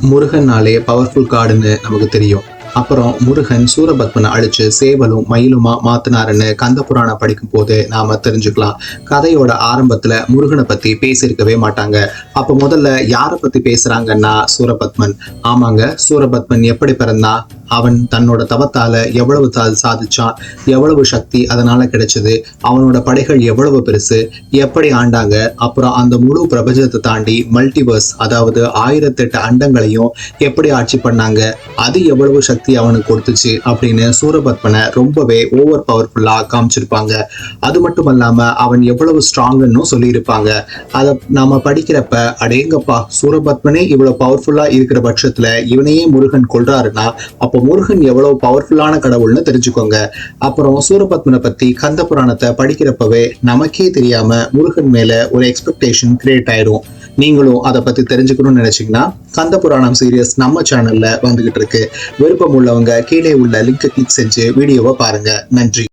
முருகன்னாலே powerful காடுன்னு நமக்கு தெரியும். அப்புறம் முருகன் சூரபத்மனை அழிச்சு சேவலும் மயிலுமா மாத்தினாருன்னு கந்த புராணம் படிக்கும் போது நாம தெரிஞ்சுக்கலாம். கதையோட ஆரம்பத்துல முருகனை பத்தி பேசியிருக்கவே மாட்டாங்க. அப்ப முதல்ல யாரை பத்தி பேசுறாங்கன்னா சூரபத்மன். ஆமாங்க, சூரபத்மன் எப்படி பிறந்தா, அவன் தன்னோட தவத்தால எவ்வளவு சாதிச்சான், எவ்வளவு சக்தி அதனால கிடைச்சது, அவனோட படைகள் எவ்வளவு பெருசு, எப்படி ஆண்டாங்க, அப்புறம் அந்த முழு பிரபஞ்சத்தை தாண்டி மல்டிவர்ஸ் அதாவது 1008 அண்டங்களையும் எப்படி ஆட்சி பண்ணாங்க, அது எவ்வளவு சக்தி அவனுக்கு கொடுத்துச்சு அப்படின்னு சூரபத்மனை ரொம்பவே ஓவர் பவர்ஃபுல்லா காமிச்சிருப்பாங்க. அது மட்டும் இல்லாம அவன் எவ்வளவு ஸ்ட்ராங்னு சொல்லியிருப்பாங்க. அதை நாம படிக்கிறப்ப அடேங்கப்பா, சூரபத்மனே இவ்வளவு பவர்ஃபுல்லா இருக்கிற பட்சத்துல இவனையே முருகன் கொல்றாருன்னா அப்போ முருகன் எவ்வளவு பவர்ஃபுல்லான கடவுள்னு தெரிஞ்சுக்கோங்க. அப்புறம் சூரபத்மனை பத்தி கந்த புராணத்தை படிக்கிறப்பவே நமக்கே தெரியாம முருகன் மேல ஒரு எக்ஸ்பெக்டேஷன் கிரியேட் ஆயிடும். நீங்களும் அதை பத்தி தெரிஞ்சுக்கணும்னு நினைச்சீங்கன்னா கந்த புராணம் சீரியஸ் நம்ம சேனல்ல வந்துகிட்டு இருக்கு. விருப்பம் உள்ளவங்க கீழே உள்ள லிங்கை கிளிக் செஞ்சு வீடியோவை பாருங்க. நன்றி.